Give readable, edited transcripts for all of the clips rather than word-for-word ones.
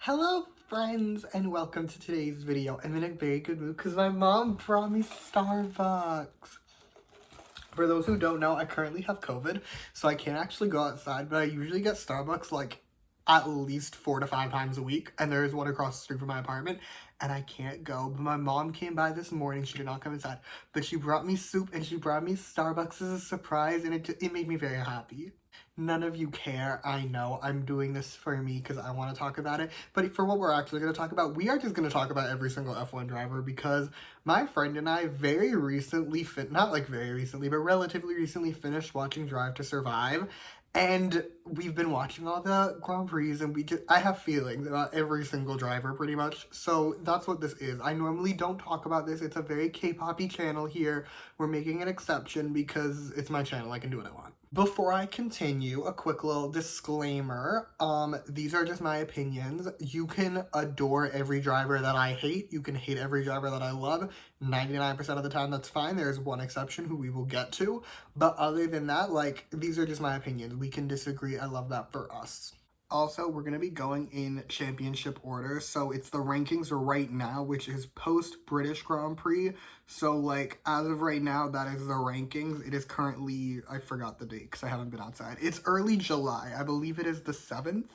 Hello friends and welcome to today's video. I'm in a very good mood because my mom brought me Starbucks. For those who don't know, I currently have COVID, so I can't actually go outside, but I usually get Starbucks like at least 4 to 5 times a week, and there is one across the street from my apartment, and I can't go. But my mom came by this morning. She did not come inside, but she brought me soup and she brought me Starbucks as a surprise, and it made me very happy. None of you care. I know I'm doing this for me because I want to talk about it. But for what we're actually going to talk about, we are just going to talk about every single F1 driver because my friend and I very recently, not like very recently, but relatively recently finished watching Drive to Survive. And we've been watching all the Grand Prix and I have feelings about every single driver pretty much. So that's what this is. I normally don't talk about this. It's a very K-poppy channel here. We're making an exception because it's my channel. I can do what I want. Before I continue, a quick little disclaimer. These are just my opinions. You can adore every driver that I hate. You can hate every driver that I love. 99% of the time, that's fine. There's one exception who we will get to. But other than that, like, these are just my opinions. We can disagree. I love that for us. Also, we're going to be going in championship order. So it's the rankings right now, which is post-British Grand Prix. So, like, as of right now, that is the rankings. It is currently, I forgot the date because I haven't been outside. It's early July. I believe it is the 7th.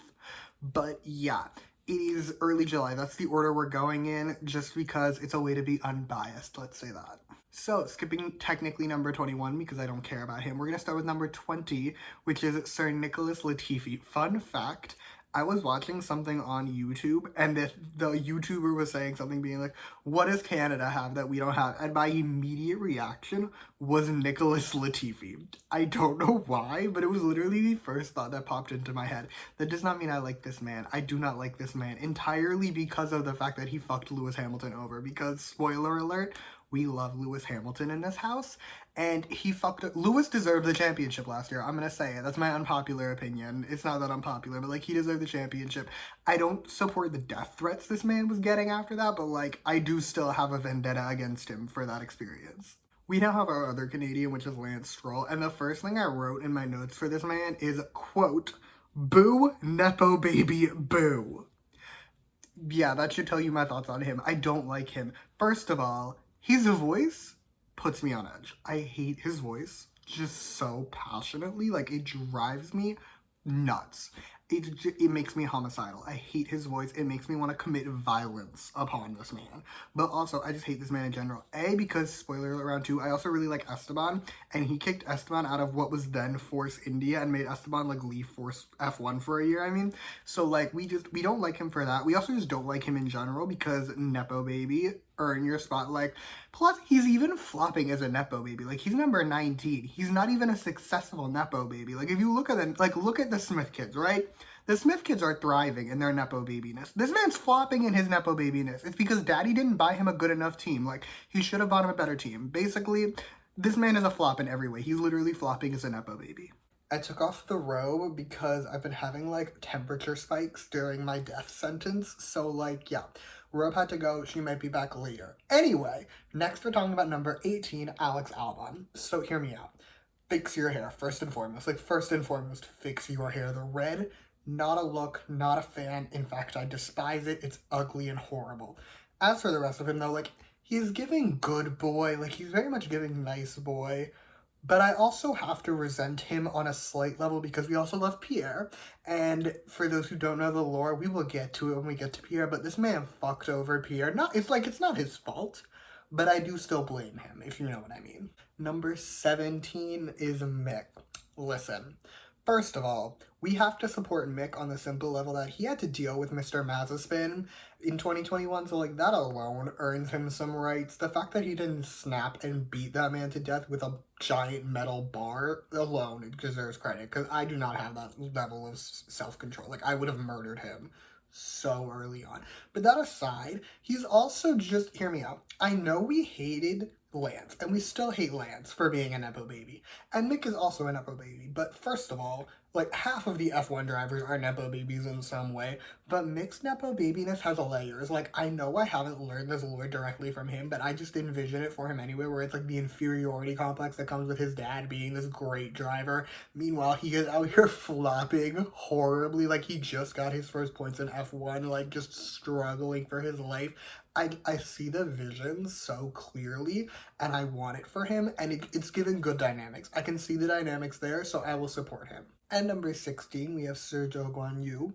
But yeah, it is early July. That's the order we're going in just because it's a way to be unbiased. Let's say that. So, skipping technically number 21 because I don't care about him, we're going to start with number 20, which is Sir Nicholas Latifi. Fun fact, I was watching something on YouTube, and the YouTuber was saying something being like, what does Canada have that we don't have? And my immediate reaction was Nicholas Latifi. I don't know why, but it was literally the first thought that popped into my head. That does not mean I like this man. I do not like this man entirely because of the fact that he fucked Lewis Hamilton over. Because, spoiler alert, we love Lewis Hamilton in this house, and he fucked up. Lewis deserved the championship last year. I'm gonna say it. That's my unpopular opinion. It's not that unpopular, but like, he deserved the championship. I don't support the death threats this man was getting after that, but like, I do still have a vendetta against him for that experience. We now have our other Canadian, which is Lance Stroll, and the first thing I wrote in my notes for this man is, quote, "Boo, Nepo baby, boo." Yeah, that should tell you my thoughts on him. I don't like him. First of all, his voice puts me on edge. I hate his voice just so passionately. Like, it drives me nuts. It makes me homicidal. I hate his voice. It makes me want to commit violence upon this man. But also, I just hate this man in general. A, because, spoiler alert, round 2, I also really like Esteban, and he kicked Esteban out of what was then Force India and made Esteban, like, leave Force F1 for a year, I mean. So, like, we don't like him for that. We also just don't like him in general because Nepo baby, earn your spot. Like, plus, he's even flopping as a Nepo baby. Like, he's number 19. He's not even a successful Nepo baby. Like, if you look at them, like, look at the Smith kids, right? The Smith kids are thriving in their Nepo babiness. This man's flopping in his Nepo babiness. It's because daddy didn't buy him a good enough team. Like, he should have bought him a better team. Basically, this man is a flop in every way. He's literally flopping as a Nepo baby. I took off the robe because I've been having, like, temperature spikes during my death sentence. So, like, yeah. Robe had to go. She might be back later. Anyway, next we're talking about number 18, Alex Albon. So hear me out. Fix your hair, first and foremost. Like, first and foremost, fix your hair. The red, not a look, not a fan. In fact, I despise it. It's ugly and horrible. As for the rest of him, though, like, he's giving good boy. Like, he's very much giving nice boy. But I also have to resent him on a slight level because we also love Pierre. And for those who don't know the lore, we will get to it when we get to Pierre. But this man fucked over Pierre. It's not his fault, but I do still blame him, if you know what I mean. Number 17 is Mick. Listen. First of all, we have to support Mick on the simple level that he had to deal with Mr. Mazepin in 2021, so like that alone earns him some rights. The fact that he didn't snap and beat that man to death with a giant metal bar alone deserves credit, because I do not have that level of self-control. Like, I would have murdered him so early on. But that aside, he's also just, hear me out, I know we hated Lance, and we still hate Lance for being a Nepo baby, and Mick is also a Nepo baby, but first of all, like half of the F1 drivers are Nepo babies in some way, but mixed Nepo babiness has layers. Like, I know I haven't learned this lore directly from him, but I just envision it for him anyway, where it's like the inferiority complex that comes with his dad being this great driver. Meanwhile, he is out here flopping horribly, like he just got his first points in F1, like just struggling for his life. I see the vision so clearly, and I want it for him, and it's given good dynamics. I can see the dynamics there, so I will support him. And number 16, we have Sergio Guan Yu.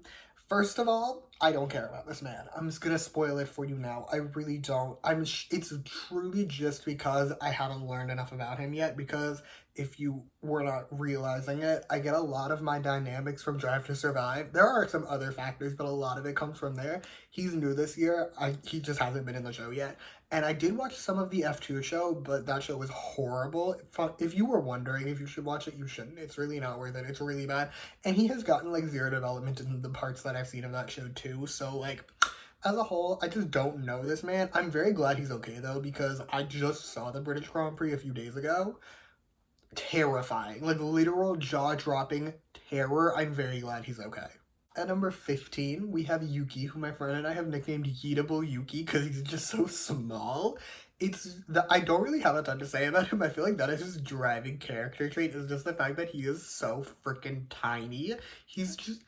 First of all, I don't care about this man. I'm just gonna spoil it for you now. I really don't. It's truly just because I haven't learned enough about him yet, because if you were not realizing it, I get a lot of my dynamics from Drive to Survive. There are some other factors, but a lot of it comes from there. He's new this year. He just hasn't been in the show yet. And I did watch some of the F2 show, but that show was horrible. If you were wondering if you should watch it, you shouldn't. It's really not worth it. It's really bad. And he has gotten like zero development in the parts that I've seen of that show too. So like, as a whole, I just don't know this man. I'm very glad he's okay though, because I just saw the British Grand Prix a few days ago. Terrifying. Like literal jaw-dropping terror. I'm very glad he's okay. At number 15, we have Yuki, who my friend and I have nicknamed Yeetable Yuki because he's just so small. I don't really have a ton to say about him. I feel like that is his driving character trait, is just the fact that he is so freaking tiny. He's just,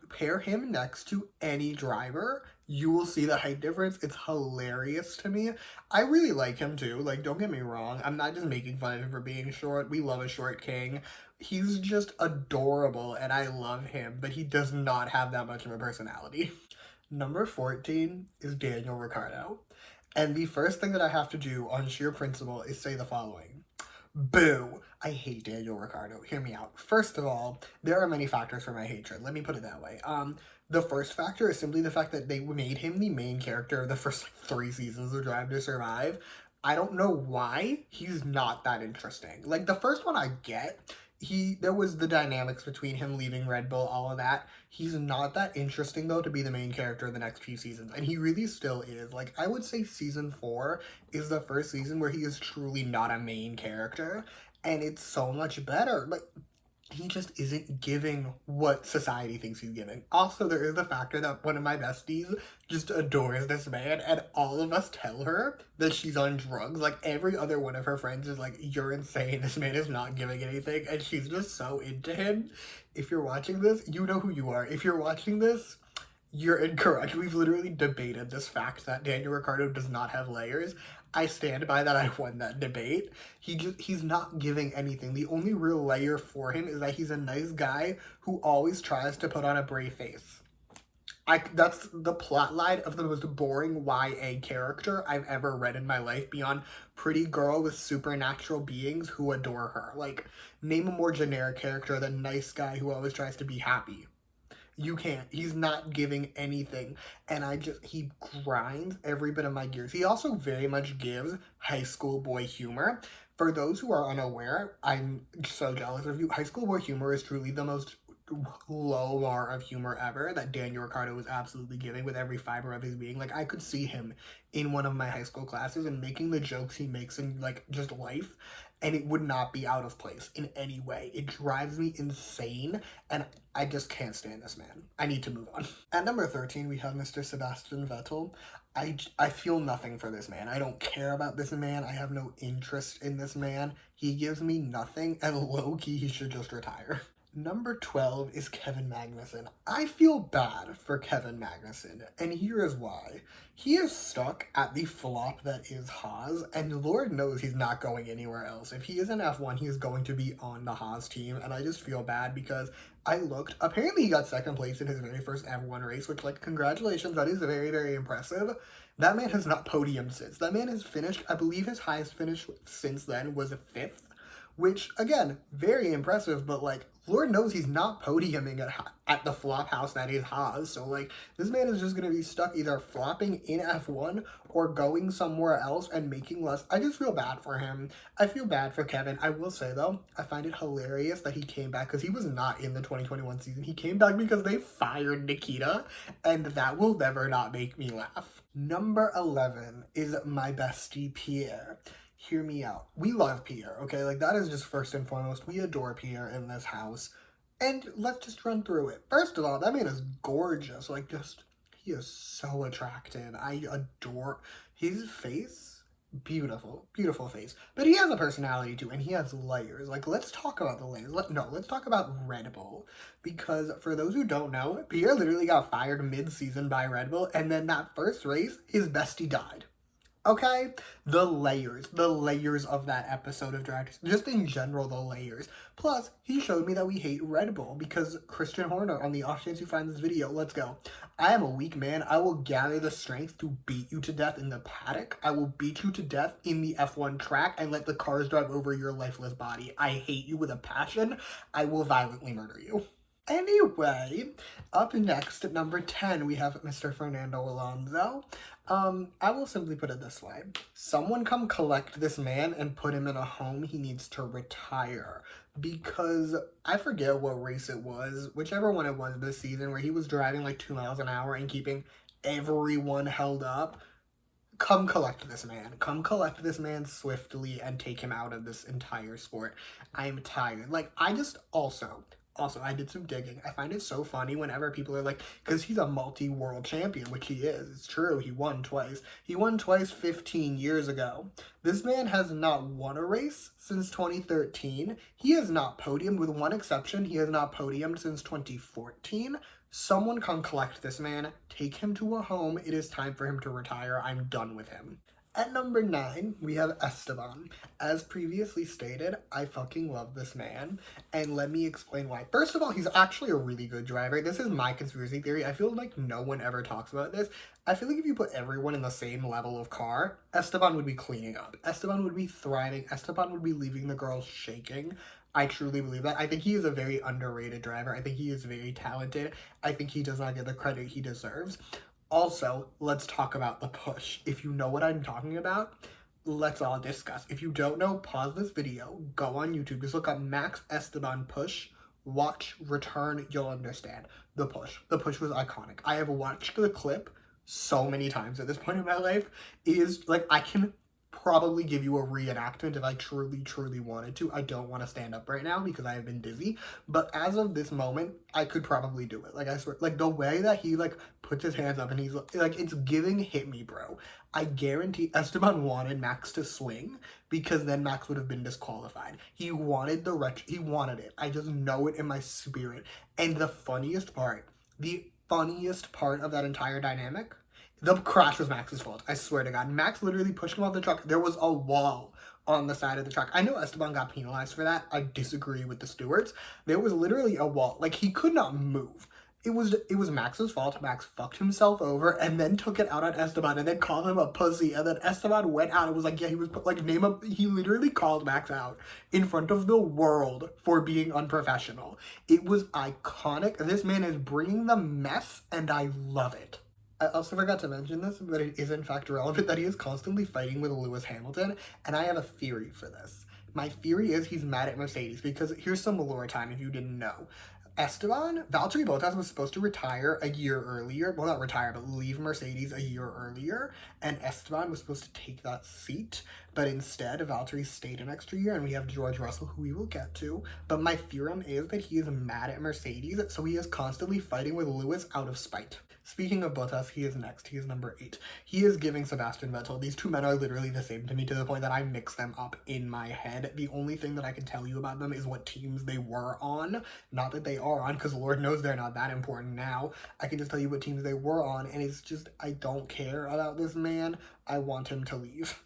pair him next to any driver, you will see the height difference. It's hilarious to me. I really like him too. Like, don't get me wrong. I'm not just making fun of him for being short. We love a short king. He's just adorable and I love him, but he does not have that much of a personality. Number 14 is Daniel Ricciardo. And the first thing that I have to do on sheer principle is say the following. Boo! I hate Daniel Ricciardo. Hear me out. First of all, there are many factors for my hatred. Let me put it that way. The first factor is simply the fact that they made him the main character of the first 3 seasons of Drive to Survive. I don't know why he's not that interesting. Like, the first one I get, there was the dynamics between him leaving Red Bull, all of that. He's not that interesting, though, to be the main character of the next few seasons, and he really still is. Like, I would say season 4 is the first season where he is truly not a main character, and it's so much better. Like, he just isn't giving what society thinks he's giving. Also, there is the factor that one of my besties just adores this man, and all of us tell her that she's on drugs. Like, every other one of her friends is like, you're insane, this man is not giving anything, and she's just so into him. If you're watching this, you know who you are. If you're watching this, you're incorrect. We've literally debated this fact that Daniel Ricciardo does not have layers. I stand by that. I won that debate. He's not giving anything. The only real layer for him is that he's a nice guy who always tries to put on a brave face. That's the plot line of the most boring YA character I've ever read in my life, beyond pretty girl with supernatural beings who adore her. Like, name a more generic character than nice guy who always tries to be happy. You can't. He's not giving anything. And he grinds every bit of my gears. He also very much gives high school boy humor. For those who are unaware, I'm so jealous of you. High school boy humor is truly the most low bar of humor ever that Daniel Ricciardo was absolutely giving with every fiber of his being. Like, I could see him in one of my high school classes and making the jokes he makes in, like, just life, and it would not be out of place in any way. It drives me insane, and I just can't stand this man. I need to move on. At number 13, we have Mr. Sebastian Vettel. I feel nothing for this man. I don't care about this man. I have no interest in this man. He gives me nothing, and low-key, he should just retire. Number 12 is Kevin Magnussen. I feel bad for Kevin Magnussen, and here is why. He is stuck at the flop that is Haas, and Lord knows he's not going anywhere else. If he is in F1, he is going to be on the Haas team, and I just feel bad because I looked. Apparently, he got second place in his very first F1 race, which, like, congratulations, that is very, very impressive. That man has not podiumed since. That man has finished, I believe his highest finish since then was a 5th, which, again, very impressive, but, like, Lord knows he's not podiuming at the flop house that is Haas. So, like, this man is just going to be stuck either flopping in F1 or going somewhere else and making less. I just feel bad for him. I feel bad for Kevin. I will say, though, I find it hilarious that he came back because he was not in the 2021 season. He came back because they fired Nikita, and that will never not make me laugh. Number 11 is my bestie, Pierre. Hear me out. We love Pierre, okay? Like, that is just first and foremost. We adore Pierre in this house. And let's just run through it. First of all, that man is gorgeous. Like, just, he is so attractive. I adore his face. Beautiful, beautiful face. But he has a personality too, and he has layers. Like, let's talk about the layers. Let's talk about Red Bull. Because for those who don't know, Pierre literally got fired mid-season by Red Bull, and then that first race, his bestie died. Okay? The layers of that episode of Drag Race. Just in general, the layers. Plus, he showed me that we hate Red Bull because Christian Horner, on the off chance you find this video, let's go. I am a weak man. I will gather the strength to beat you to death in the paddock. I will beat you to death in the F1 track and let the cars drive over your lifeless body. I hate you with a passion. I will violently murder you. Anyway, up next at number 10, we have Mr. Fernando Alonso. I will simply put it this way. Someone come collect this man and put him in a home. He needs to retire. Because I forget what race it was, whichever one it was this season, where he was driving like 2 miles an hour and keeping everyone held up. Come collect this man. Come collect this man swiftly and take him out of this entire sport. I am tired. Like, I just also, I did some digging. I find it so funny whenever people are like, because he's a multi-world champion, which he is. It's true. He won twice. He won twice 15 years ago. This man has not won a race since 2013. He has not podiumed, with one exception. He has not podiumed since 2014. Someone come collect this man. Take him to a home. It is time for him to retire. I'm done with him. At number 9, we have Esteban. As previously stated, I fucking love this man, and let me explain why. First of all, he's actually a really good driver. This is my conspiracy theory. I feel like no one ever talks about this. I feel like if you put everyone in the same level of car, Esteban would be cleaning up. Esteban would be thriving. Esteban would be leaving the girls shaking. I truly believe that. I think he is a very underrated driver. I think he is very talented. I think he does not get the credit he deserves. Also, let's talk about the push. If you know what I'm talking about, let's all discuss. If you don't know, pause this video, go on YouTube, just look up Max Esteban push, watch, return, you'll understand. The push. The push was iconic. I have watched the clip so many times at this point in my life. It is, like, I can probably give you a reenactment if I truly wanted to. I don't want to stand up right now because I have been dizzy, but as of this moment, I could probably do it. Like, I swear, like, the way that he, like, puts his hands up and he's, like, it's giving hit me, bro. I guarantee Esteban wanted Max to swing because then Max would have been disqualified. He wanted he wanted it. I just know it in my spirit. And the funniest part of that entire dynamic, the crash was Max's fault. I swear to God. Max literally pushed him off the truck. There was a wall on the side of the truck. I know Esteban got penalized for that. I disagree with the stewards. There was literally a wall. Like, he could not move. It was Max's fault. Max fucked himself over and then took it out on Esteban and then called him a pussy. And then Esteban went out and was like, yeah, he was like, he literally called Max out in front of the world for being unprofessional. It was iconic. This man is bringing the mess and I love it. I also forgot to mention this, but it is in fact relevant that he is constantly fighting with Lewis Hamilton, and I have a theory for this. My theory is he's mad at Mercedes, because here's some lore time if you didn't know. Valtteri Bottas was supposed to retire a year earlier, well, not retire, but leave Mercedes a year earlier, and Esteban was supposed to take that seat, but instead Valtteri stayed an extra year, and we have George Russell, who we will get to, but my theorem is that he is mad at Mercedes, so he is constantly fighting with Lewis out of spite. Speaking of Bottas, he is next. He is number 8. He is giving Sebastian Vettel. These two men are literally the same to me, to the point that I mix them up in my head. The only thing that I can tell you about them is what teams they were on. Not that they are on, because Lord knows they're not that important now. I can just tell you what teams they were on, and it's just, I don't care about this man. I want him to leave.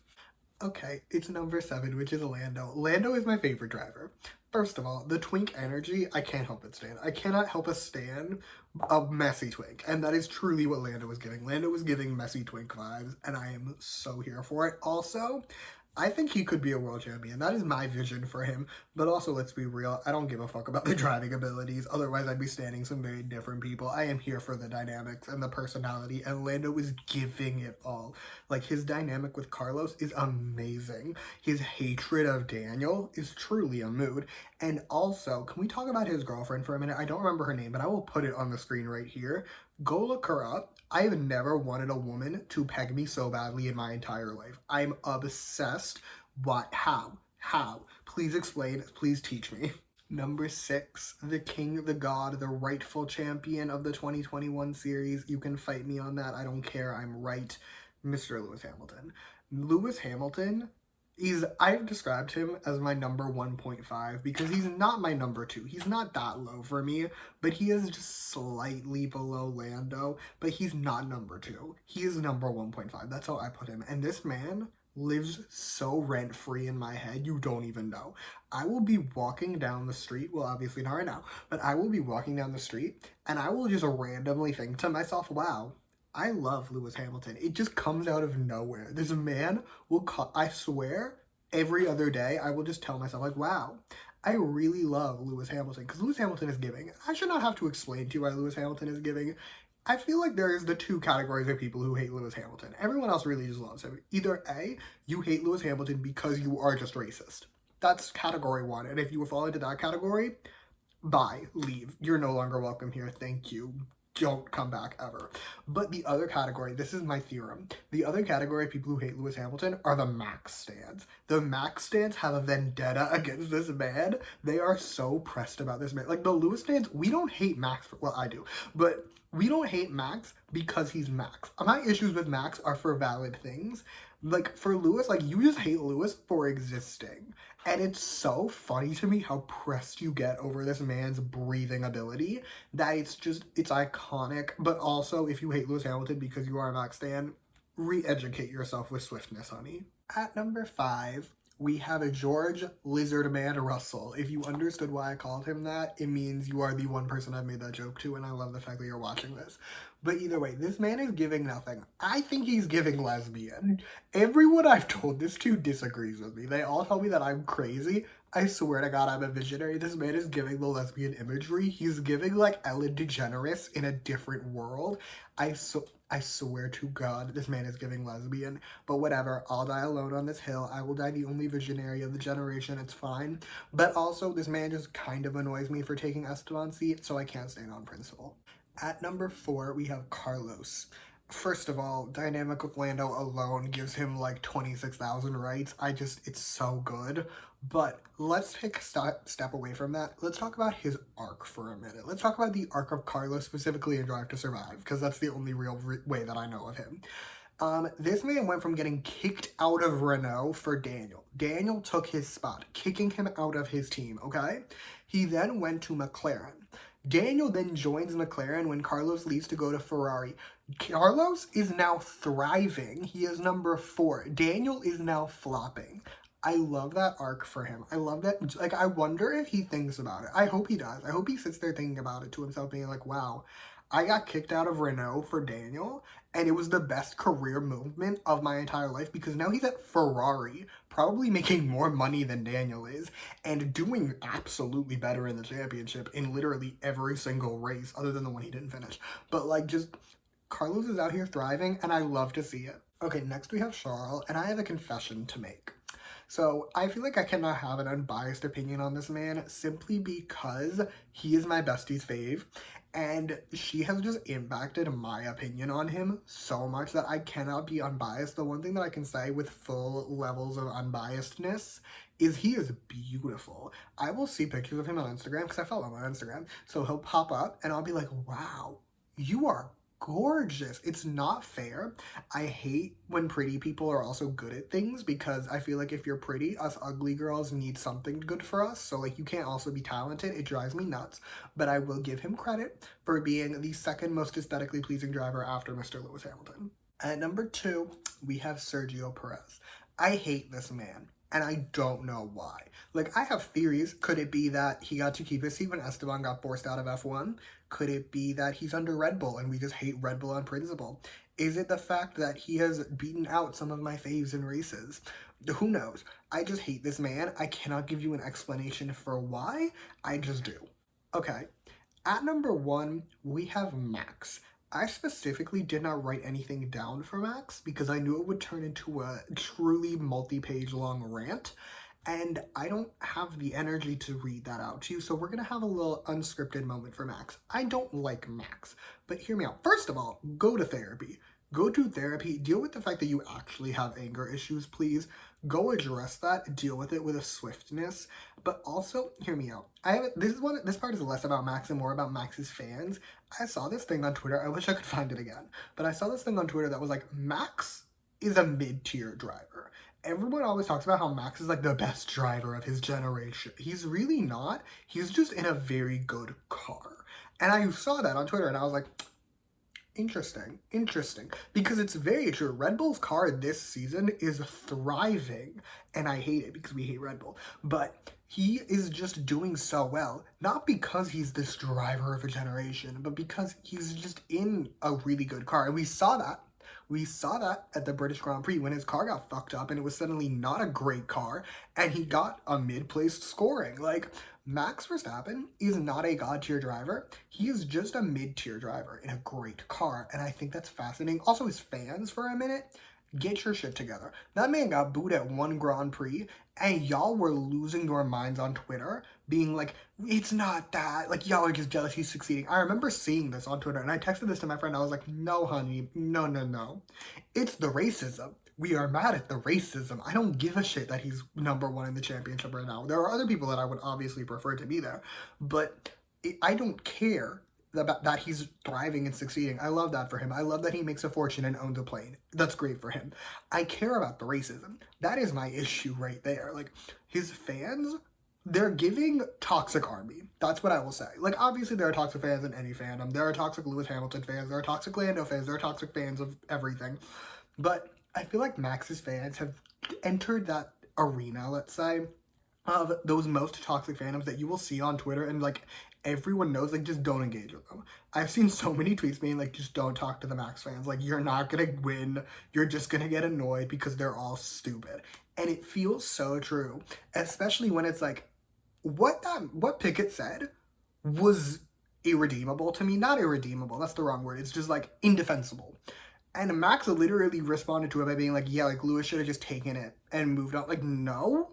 Okay, it's number 7, which is Lando. Lando is my favorite driver. First of all, the twink energy, I can't help but stand. I cannot help but stand a messy twink, and that is truly what Lando was giving. Lando was giving messy twink vibes, and I am so here for it. Also, I think he could be a world champion. That is my vision for him. But also, let's be real, I don't give a fuck about the driving abilities. Otherwise, I'd be standing some very different people. I am here for the dynamics and the personality, and Lando is giving it all. Like, his dynamic with Carlos is amazing. His hatred of Daniel is truly a mood. And also, can we talk about his girlfriend for a minute? I don't remember her name, but I will put it on the screen right here. Go look her up. I have never wanted a woman to peg me so badly in my entire life. I'm obsessed. What? How? Please explain. Please teach me. Number 6, the king, the god, the rightful champion of the 2021 series. You can fight me on that. I don't care. I'm right. Mr. Lewis Hamilton. Lewis Hamilton I've described him as my number 1.5 because he's not my number 2. He's not that low for me, but he is just slightly below Lando, but he's not number 2. He is number 1.5. That's how I put him. And this man lives so rent-free in my head, you don't even know. I will be walking down the street, well, obviously not right now, but I will be walking down the street, and I will just randomly think to myself, wow, I love Lewis Hamilton. It just comes out of nowhere. This man I swear, every other day, I will just tell myself, like, wow, I really love Lewis Hamilton, because Lewis Hamilton is giving. I should not have to explain to you why Lewis Hamilton is giving. I feel like there's the 2 categories of people who hate Lewis Hamilton. Everyone else really just loves him. Either A, you hate Lewis Hamilton because you are just racist. That's category 1. And if you fall into that category, bye, leave. You're no longer welcome here. Thank you. Don't come back ever. But the other category, this is my theorem, the other category of people who hate Lewis Hamilton are the Max stands. The Max stands have a vendetta against this man. They are so pressed about this man. Like, the Lewis stands, we don't hate Max, well, I do, but we don't hate Max because he's Max. My issues with Max are for valid things. Like, for Lewis, like, you just hate Lewis for existing. And it's so funny to me how pressed you get over this man's breathing ability that it's iconic. But also, if you hate Lewis Hamilton because you are a Max stan, re-educate yourself with swiftness, honey. At number 5, we have a George Lizardman Russell. If you understood why I called him that, it means you are the one person I've made that joke to, and I love the fact that you're watching this. But either way, this man is giving nothing. I think he's giving lesbian. Everyone I've told this to disagrees with me. They all tell me that I'm crazy. I swear to God, I'm a visionary. This man is giving the lesbian imagery. He's giving, like, Ellen DeGeneres in a different world. I swear to God, this man is giving lesbian. But whatever, I'll die alone on this hill. I will die the only visionary of the generation. It's fine. But also, this man just kind of annoys me for taking Esteban's seat, so I can't stand on principle. At number 4, we have Carlos. First of all, Dynamic with Lando alone gives him like 26,000 rights. It's so good. But let's take a step away from that. Let's talk about his arc for a minute. Let's talk about the arc of Carlos specifically in Drive to Survive, because that's the only real way that I know of him. This man went from getting kicked out of Renault for Daniel. Daniel took his spot, kicking him out of his team, okay? He then went to McLaren. Daniel then joins McLaren when Carlos leaves to go to Ferrari. Carlos is now thriving. He is number 4. Daniel is now flopping. I love that arc for him. I love that. Like, I wonder if he thinks about it. I hope he does. I hope he sits there thinking about it to himself, being like, wow, I got kicked out of Renault for Daniel, and it was the best career movement of my entire life because now he's at Ferrari, probably making more money than Daniel is, and doing absolutely better in the championship in literally every single race other than the one he didn't finish. But, like, just Carlos is out here thriving, and I love to see it. Okay, next we have Charles, and I have a confession to make. So I feel like I cannot have an unbiased opinion on this man simply because he is my bestie's fave, and she has just impacted my opinion on him so much that I cannot be unbiased. The one thing that I can say with full levels of unbiasedness is he is beautiful. I will see pictures of him on Instagram because I follow him on Instagram. So he'll pop up and I'll be like, wow, you are gorgeous. It's not fair. I hate when pretty people are also good at things because I feel like if you're pretty, us ugly girls need something good for us. So, like, you can't also be talented. It drives me nuts. But I will give him credit for being the second most aesthetically pleasing driver after Mr. Lewis Hamilton. At number 2, we have Sergio Perez. I hate this man, and I don't know why. Like, I have theories. Could it be that he got to keep his seat when Esteban got forced out of F1? Could it be that he's under Red Bull and we just hate Red Bull on principle? Is it the fact that he has beaten out some of my faves in races? Who knows? I just hate this man. I cannot give you an explanation for why. I just do. Okay. At number 1, we have Max. I specifically did not write anything down for Max because I knew it would turn into a truly multi-page long rant, and I don't have the energy to read that out to you, so we're going to have a little unscripted moment for Max. I don't like Max, but hear me out. First of all, go to therapy. Go to therapy, deal with the fact that you actually have anger issues, please. Go address that, deal with it with a swiftness. But also, hear me out. This part is less about Max and more about Max's fans. I saw this thing on Twitter. I wish I could find it again. But I saw this thing on Twitter that was like, Max is a mid-tier driver. Everyone always talks about how Max is like the best driver of his generation. He's really not. He's just in a very good car. And I saw that on Twitter and I was like, interesting. Because it's very true. Red Bull's car this season is thriving. And I hate it because we hate Red Bull. But he is just doing so well. Not because he's this driver of a generation, but because he's just in a really good car. And we saw that. We saw that at the British Grand Prix when his car got fucked up and it was suddenly not a great car and he got a mid-placed scoring. Like, Max Verstappen is not a god-tier driver. He is just a mid-tier driver in a great car, and I think that's fascinating. Also, his fans, for a minute, get your shit together. That man got booed at one Grand Prix, and y'all were losing your minds on Twitter, being like, it's not that. Like, y'all are just jealous he's succeeding. I remember seeing this on Twitter, and I texted this to my friend. I was like, no, honey, no. It's the racism. We are mad at the racism. I don't give a shit that he's #1 in the championship right now. There are other people that I would obviously prefer to be there, but I don't care that he's thriving and succeeding. I love that for him. I love that he makes a fortune and owns a plane. That's great for him. I care about the racism. That is my issue right there. Like, his fans, they're giving toxic army. That's what I will say. Like, obviously there are toxic fans in any fandom. There are toxic Lewis Hamilton fans. There are toxic Lando fans. There are toxic fans of everything. But I feel like Max's fans have entered that arena, let's say, of those most toxic fandoms that you will see on Twitter, and like everyone knows, like, just don't engage with them. I've seen so many tweets being like, just don't talk to the Max fans. Like, you're not gonna win. You're just gonna get annoyed because they're all stupid. And it feels so true, especially when it's like, what Pickett said was irredeemable to me. Not irredeemable, that's the wrong word. It's just like indefensible. And Max literally responded to it by being like, yeah, like, Lewis should have just taken it and moved on. Like, no.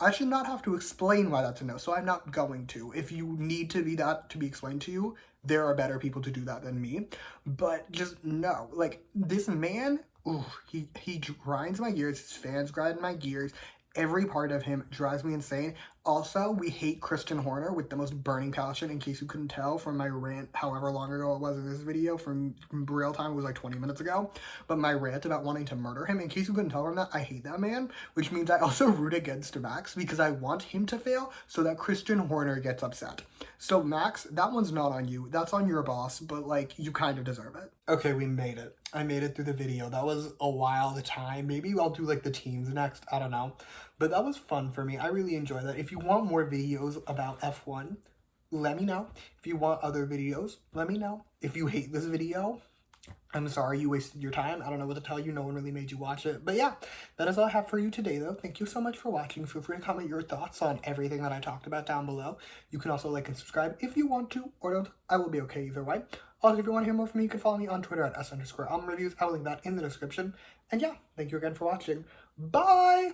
I should not have to explain why that's a no, so I'm not going to. If you need to be that to be explained to you, there are better people to do that than me. But just no. Like, this man, ooh, he grinds my gears. His fans grind my gears. Every part of him drives me insane. Also, we hate Christian Horner with the most burning passion, in case you couldn't tell from my rant however long ago it was in this video. From real time, it was like 20 minutes ago. But my rant about wanting to murder him, in case you couldn't tell from that, I hate that man. Which means I also root against Max because I want him to fail so that Christian Horner gets upset. So Max, that one's not on you. That's on your boss, but like, you kind of deserve it. Okay, we made it. I made it through the video. That was a wild time. Maybe I'll do like the teams next. I don't know. But that was fun for me. I really enjoyed that. If you want more videos about F1, let me know. If you want other videos, let me know. If you hate this video, I'm sorry you wasted your time. I don't know what to tell you. No one really made you watch it. But yeah, that is all I have for you today, though. Thank you so much for watching. Feel free to comment your thoughts on everything that I talked about down below. You can also like and subscribe if you want to or don't. I will be okay either way. Also, if you want to hear more from me, you can follow me on Twitter at @s_almondreviews. I will link that in the description. And yeah, thank you again for watching. Bye!